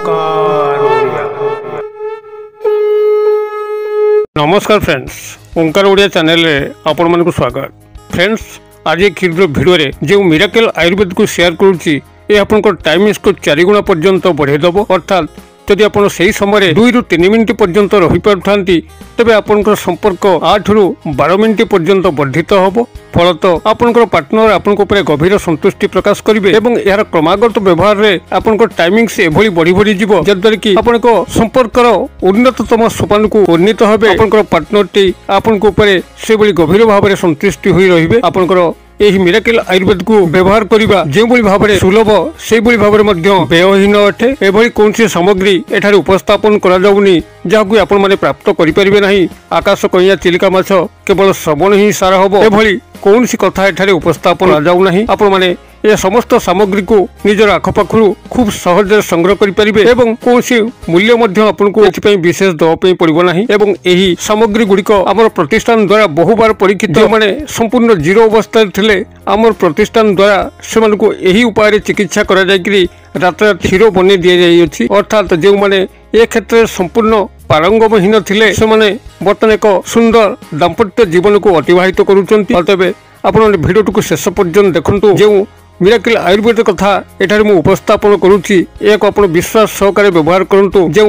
ओंकार ओडिया। नमस्कार फ्रेंड्स, ओंकार ओडिया चैनल रे आपण मानक स्वागत। फ्रेंड्स, आज एक क्षुद्र वीडियो रे जो मिराकल आयुर्वेद को शेयर करूची ए आपन टाइम को 4 गुणा पर्यंत बढ़ाई दबो। अर्थात जदि आपण सही समय 2 ରୁ 3 मिनिट पर्यंत रही पारुथांती तेबे आपनकर संपर्क 8 ରୁ 12 मिनिट पर्यंत वर्धित होबो। फलत आपनकर पार्टनर आपनक ऊपर गभीर संतुष्टि प्रकाश करिवे एवं यार क्रमागत व्यवहार रे आपनकर टाइमिंग से एभली बढ़ी बढ़ी जीवो जद्वारा कि आपनक संपर्कर उन्नततम सोपान को उन्नीत होबे। आपनकर पार्टनर टी आपनक ऊपर से बली गभीर भाव में संतुष्टि होई रहिबे। आपनकर एही मिराकल आयुर्वेद को व्यवहार करिबा जो बली भाव में सुलभ से बली भाव में मध्य व्ययहीन अटे। एभली कोनसी सामग्री एठारे उपस्थापन करा जाउनी जाहाकु आपण माने प्राप्त करि परिबे नाही। आकाश कइया चिलिका माछ केवल श्रवण ही सारा होबो एभली कोनसी कथा एठारे उपस्थापन करा जाउ नाही। आपण माने ए समस्त सामग्री को निजर आखपाखु खूब सहज संग्रह करें एवं कौन मूल्य आपको विशेष दवाई पड़ो ना। एवं यही सामग्री गुड़िक आम प्रतिष्ठान द्वारा बहु बार परीक्षित जो मैंने संपूर्ण जीरो अवस्था थे आम प्रतिष्ठान द्वारा से यही उपाय चिकित्सा रात रात हिरो बन दि जाइए। अर्थात जो मैंने ए क्षेत्र में संपूर्ण पारंगमहीन थे से बर्तमान एक सुंदर दाम्पत्य जीवन को अतिवाहित करुँच। आप भिडियो को शेष पर्यंत देखु जो मिराकल आयुर्वेद कथा एठारे मु उपस्थापन करुछि एक आपण विश्वास सहकारे व्यवहार करंतु। जो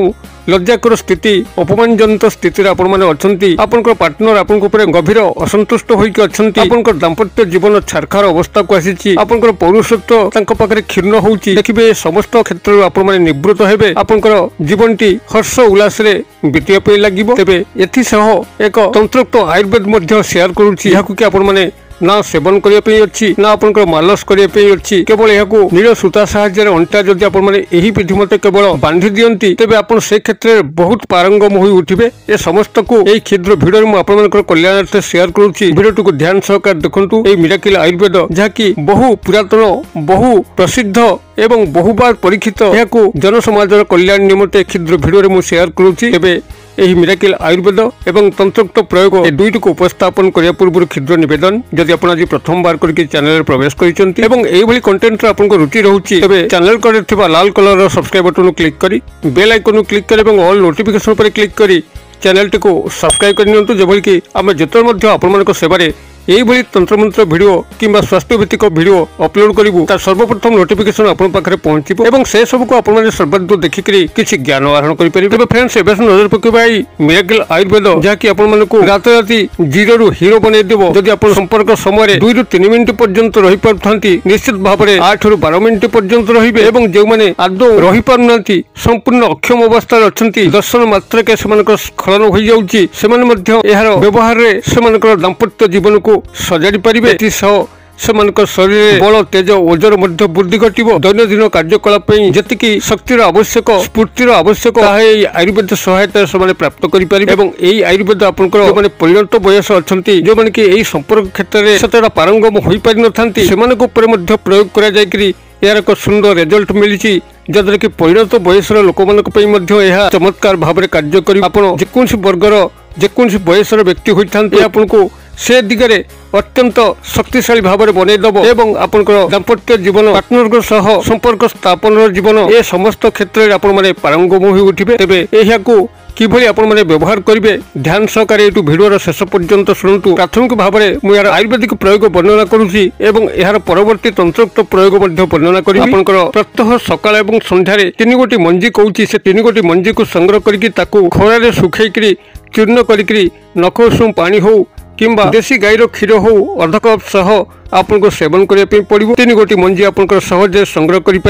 लज्जाकर स्थिति अपमानजनित स्थिति रे आपण माने अछंती आपनकर पार्टनर आपनक ऊपर गभीर असंतुष्ट होइके अछंती आपनकर दाम्पत्य जीवन छारखार अवस्था को आसीछि आपनकर पौरुषत्व तांको पाखरे क्षीर्ण होउछि देखिबे समस्त क्षेत्र रे आपण माने निवृत्त हेबे आपनकर जीवनटी हर्ष उल्लास रे बीतिया पे लागिबो। तेबे एथि सह एक तंत्रोक्त आयुर्वेद मध्य शेयर करुछि याकु कि आपण माने ना सेवन करने अच्छी ना आपंकर मालस करने अच्छी केवल यह नील सूता साहाय्य अंटा जदि आप पीठी मत केवल बांधि दियंती तेबे आपण से क्षेत्र में बहुत पारंगम हो उठिबे। ए समस्त को यही क्षुद्र भिडियो में आपनकर कल्याणार्थ शेयर करूछि। भिडियो को ध्यान सहकार देखंतु। ए मिराकल आयुर्वेद जहाँकि बहु पुरातन बहु प्रसिद्ध एवं बहु बार परीक्षित यह जनसमाजर कल्याण निमंते क्षुद्र भिडियो में शेयर करूछि। तेबे यही मिराकल आयुर्वेद एवं तंत्रोक्त प्रयोग ए दुईटी को उपस्थापन करने पूर्व क्षुद्र निवेदन जदि आप आज प्रथम बार करके चैनल प्रवेश करिसेंती एवं एही कंटेंट रे आपनको रुचि रहउछि तबे चैनल करे थिबा लाल कलर रो सब्सक्राइब बटन क्लिक करी बेल आइकन क्लिक करी एवं ऑल नोटिफिकेशन पर क्लिक करी चैनल टी को सब्सक्राइब करनियंतु जेबोली कि आमे जतर मध्य आपनमानक सेवारे यही तंत्रमंत्र भिडियो किंबा स्वास्थ्य भित्तिक भिडियो अपलोड करूँ तार सर्वप्रथम नोटिफिकेशन आपन पाखरे पहुंचबो एवं से सब को आपन सर्वाधिक देखिकरी किछि ज्ञान आहरण करि परिबे। फ्रेंड्स एबे नजर पकेबा मिराकल आयुर्वेद जहाँकि आपन मानकु रात राति जीरो रु हीरो बनै देबो। जदि आपन संपर्क समय 2 ରୁ 3 मिनिट पर्यंत रही पारथांती निश्चित भाव में 8 ରୁ 12 मिनिट पर्यंत रहिबे एवं जो माने आदौ रही पारनांती संपूर्ण अक्षम अवस्था अछंती दर्शन मात्र के सेमानक स्खलन होई जाउची सेमाने मध्य एहार व्यवहार रे सेमानकर दाम्पत्य जीवन को सजाड़ी पारिबे। शरीर बल तेज ओजर मध्य वृद्धि घटिबो। दैनंदिन कार्यकलाप जतिकी शक्तिर आवश्यक स्फूर्तिर आवश्यक आयुर्वेद सहायता से प्राप्त करि पारिबे एवं एई आयुर्वेद आपनकर माने परिणत बयस अछंती जो माने कि एई संपर्क क्षेत्र रे सतरा पारंगम होई पारि नथांती सेमानक ऊपर मध्य प्रयोग करा जाय करी यार एक सुंदर रिजल्ट मिलिछि जदर कि परिणत बयसर लोकमानक पई मध्य एहा चमत्कार भाव में कार्य करि आपण जेकोनसी वर्गर जेकोनसी बयसर व्यक्ति होइथांती आपनको से दिगरे अत्यंत शक्तिशाली भाव में बनईदेव एवं आपनकर दाम्पत्य जीवन पार्टनर सह संपर्क स्थापन जीवन ए समस्त क्षेत्र में आपण माने पारंगम हो उठिबे। तेबे एहाकू किभली आपण माने व्यवहार करिवे ध्यान सहकारे एटू भिडियोर शेष पर्यंत शुणुतु। प्राथमिक भाव में मु यार आयुर्वेदिक प्रयोग वर्णना करूछि एवं एहार परवर्ती तंत्रोक्त प्रयोग मध्ये वर्णना करी। आपनकर प्रत्यह सकाळ एवं संध्यारे 3 गोटी मंजी कहूछि से 3 गोटी मंजी को संग्रह करिकि ताकू खरारे सुखैकरी चूर्ण करिकरी नख उषुम पानी हो किंबा देशी गाईर क्षीर हो अर्ध कप सह आपन सेवन करने पड़ो। 3 गोटी मंजी आपन सहज संग्रह करें।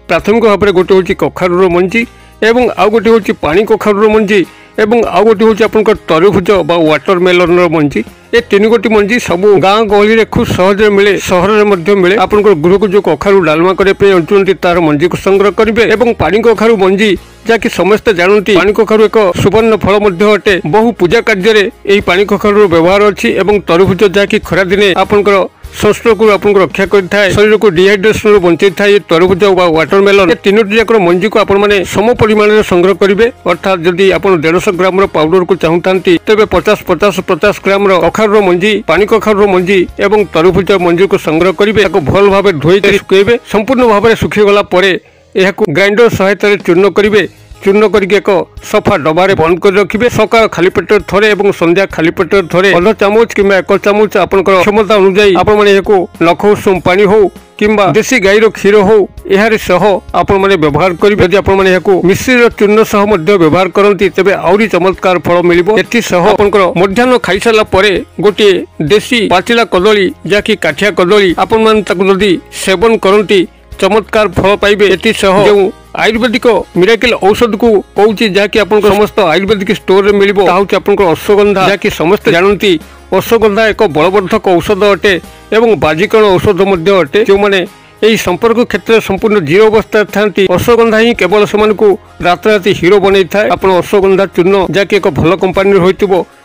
प्राथमिक भाव में गोटे हूँ कखारूर मंजी एवं आउ गोटे हूँ पानी कखारूर मंजी एवं आउ गोटे हूँ आपन तरभुज बा वाटरमेलन मंजी। ए 3 गोटी मंजी सब गाँ गहली में खूब सहज मिले सहर में मिले। आपन गृह को जो कखारू डालमा करने तार मंजी को संग्रह करेंगे एवं पानी कखारू मंजी जहाँकि समस्ते जानती पानी कखारू एक सुवर्ण फल अटे। बहु पूजा कार्य पानी कखारू व्यवहार अच्छी एवं तरभुज जहाँकि खरा दिने आपनकर संस्ट्रोक को आपन रक्षा करिथाय शरीर को डिहाइड्रेशन बंचै थाए। तरभुज व वाटरमेलन 3टी जाकर मंजी को आपण माने सम परिमाण में संग्रह करेंगे। अर्थात जदि आप 150 ग्राम पाउडर को चाहूंती तेज 50 ग्राम कखारूर मंजी पानी कखारूर मंजी एवं तरभुज मंजी को संग्रह करेंगे। भल भाव धोई सुखेबे। संपूर्ण भाव में सुखीगला ଏହାକୁ ଗ୍ରାଇଣ୍ଡର ସହାୟତାରେ ଚୂର୍ଣ୍ଣ କରିବେ। चूर्ण करके एक सफा डबारे बंद कर रखिए। सकाळ खाली पेट थरे और संध्या खाली पेट थरे अध चामच कि 1 चामच आपण क्षमता अनुजाई आपण माने एको नख उषुम पानी हो किंबा देसी गाईर क्षीर हो यार सह आपण माने व्यवहार करिवे। यदि आपण माने एको मिश्री चूर्ण सह मध्य व्यवहार करंती तेबे आउरी चमत्कार फल मिलिबो। एथि सह आपनकर मध्याह्न खाई साला परे गोटे देसी पाचिला कदली जाकी काठिया कदली आपण मान ताकु जदि सेवन करंती चमत्कार फल पाइबे। एथि सह जो आयुर्वेदिक मिराकिल औषध को कहूँ जहाँकि आप समस्त आयुर्वेदिक स्टोर में मिल आप अश्वगंधा जहाँकि समस्त जानती अश्वगंधा एक बलवर्धक औषध अटे एवं बाजीकरण औषध अटे। जो मैंने यही संपर्क क्षेत्र में संपूर्ण जीरो अवस्था था अश्वगंधा ही केवल से रात राति हीरो बन था। आप अश्वगंधा चूर्ण जहाँकि एक भल कंपानी हो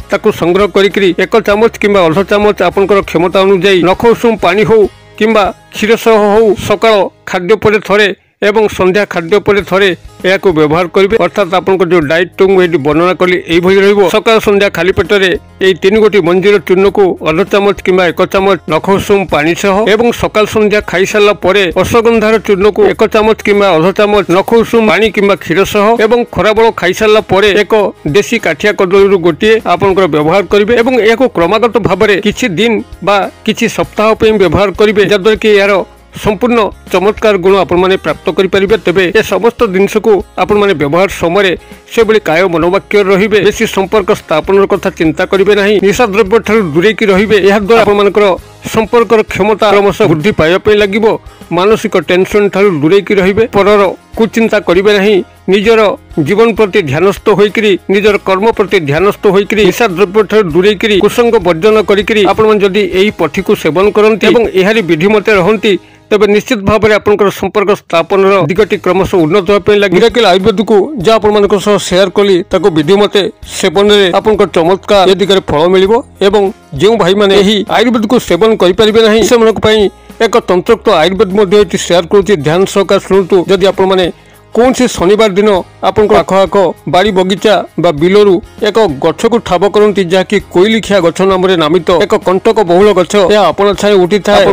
ताकू संग्रह करी 1 चामच कि अध चामच आपंकर क्षमता अनुजाई नख उषुम पानी हो किंबा क्षीर सह हो सकाळ खाद्य पर थरे एवं संध्या खाद्य पर थरे या व्यवहार करेंगे। अर्थात आपन जो डाइट मुझे वर्णना कली यही सकाळ संध्या खाली पेटरे यही 3 गोटी मंजीर चूर्ण को अध चामच कि 1 चामच नख उषुम पानी सह एवं सकाळ संध्या खाई सारा पर अश्वगंधार चूर्ण को 1 चामच कि अध चामच नख उषुम पानी किंबा क्षीर सह एवं खराबेल खाई सारा पर एक देसी काठिया कदली गोटे आपंकर व्यवहार करेंगे और यह क्रमागत भाव में किछि दिन बा किछि सप्ताह व्यवहार करेंगे जद्वारा कि यार संपूर्ण चमत्कार गुण आपण माने प्राप्त करि परिबे। तेबे ए समस्त जिनस को आपण माने व्यवहार समय से बड़ी काय मनोवाक्य रहिबे। बेसी संपर्क स्थापन कथा चिंता करिवे नाही। निशा द्रव्य ठारू दूरे की रहिबे। एहा द्वारा आपण मानकर संपर्क क्षमता क्रमश वृद्धि पाइबा पे लागिबो। मानसिक टेंशन ठारू दूरे की रहिबे। परर कुचिंता करिवे नाही। निजर जीवन प्रति ध्यानस्थ होइकरी निजर कर्म प्रति ध्यानस्थ होइकरी निशा द्रव्य ठारू दूरे की कुसंग वर्जन करिकरी आपण मन जदी एही पथि को सेवन करंती एवं एहारी विधि मते रहंती तेबे निश्चित भाव में आपंकर संपर्क स्थापन दिगटी क्रमश उन्नत होगा लगे। मिराकिल आयुर्वेद को जहाँ आप शेयर कली विधि मते सेवन में आपंकर चमत्कार ये दिगरे फल मिलिबो। एवं जो भाई मैंने यही आयुर्वेद को सेवन करें नहीं से एक तंत्रोक्त आयुर्वेद शेयर करुँच ध्यान सहकार शुणु। जदि आप कौन से शनिवार दिन आप आखआख बाड़ी बगीचा बा बिलरू एक गछ को ठाब करती जहाँकि कोइलिखिया गछ नाम नामित एक कंटक बहुल गछ आपण छाए उठी था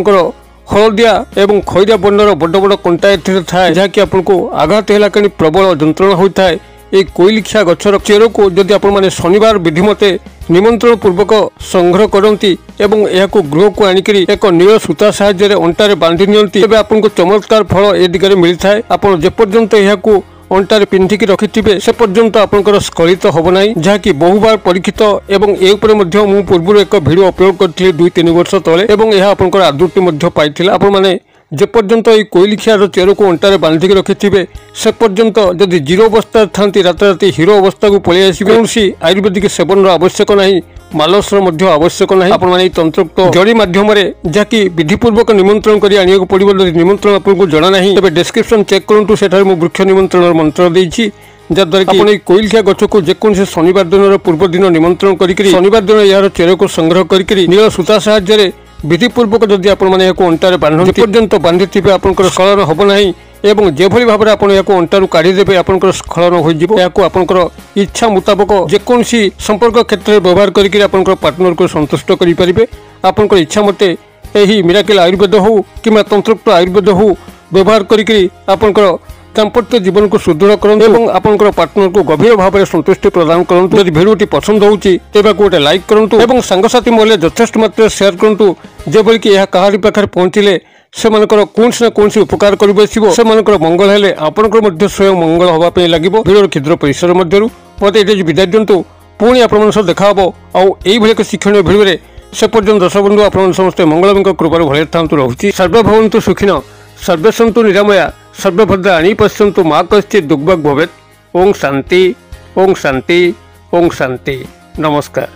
हलदिया एवं खैरा वर्णर बड़ बड़ कंटा थाए जहाँकि आपको आघात है प्रबल जंत्रणा होता है। ये कोइलिखिया गछर चेर को जदि आप शनिवार विधिमते निमंत्रण पूर्वक संग्रह करती एवं यह गृह को आनिकी एक नील सूता साहाय्य अंटारे बांधि नियंती तेबे आपको चमत्कार फल ए दिगरे मिलता है। आप जेपर्यंत यह अंटारे पिंधिकी रखिथिबे से पर्यंत आपंकर स्खलित होब नाही जहाँकि बहुबार परीक्षित एवं ए उपरे मध्य मु पूर्व एक वीडियो अपलोड करथिले 2-3 वर्ष तले एवं यह आपंकर आदृति मध्य पाइथिला। आपण माने जेपर्यंत ये कोइलिखियार चेर को अंटारे बांधिकी रखिथिबे से पर्यंत जदि जीरो अवस्था थांती रात राति हीरो अवस्था को पलि आसिबे कौनसी आयुर्वेदिक सेवन आवश्यक नाही मालसर मध्य आवश्यक नाही। आपण माने तंत्रोक्त जड़ी माध्यम जहाँकि विधिपूर्वक निमंत्रण कर आनिया पड़ो। निमंत्रण आपको जना नहीं तेज डिस्क्रिप्शन चेक करूँ सेठारे मु वृक्ष निमंत्रण मंत्र देछि जद्वारा कि कोइलिखिया गछ को जेकोसी शनिवार दिन पूर्व दिन निमंत्रण करी शनिवार दिन यार चेर को संग्रह करी नील सूता साहाय्य विधिपूर्वक जदि अंटारे बांधि पर्यंत बांधि थे आपंकर स्खलन हम ना एवं जो भाव में आप अंटारू काढ़ीदेवे आपंकर स्खलन हो इच्छा मुताबक जेकोसी संपर्क क्षेत्र में व्यवहार करके पार्टनर को संतुष्ट करें। आपंकर इच्छा मते यही मिराकिल आयुर्वेद हो कि तंत्रोक्त आयुर्वेद हो व्यवहार करके आपंकर दाम्पत्य जीवन को सुदृढ़ करूँ और आपंकर पार्टनर को गभीर भाव में संतुष्टि प्रदान करूँ। यदि भिडियोटी पसंद होची तेबे गोटे लाइक करूँ और सांगसाथी महल यथेष्ट मात्रा शेयर करूँ जेभली कि यह कहारी पाखे पहुँचले से कौन ना कौन उपकार कर से मंगल हेले आपंकर स्वयं मंगल होगापी लगे। भिडियो क्षुद्र परिसर मध्य मत ये विदाय दिंतु पुणी आप देखा आउ एक शिक्षण भिडियो से पर्यटन दर्शक बंधु आप समस्ते मंगल कृपार भले था रोचे। सर्वे भवन्तु सुखिन सर्वे सन्तु निरामया सर्वे भद्राणि पश्यन्तु मा कश्चित् दुर्भग भवेत्। ओं शांति ओं शांति ओं शांति। नमस्कार।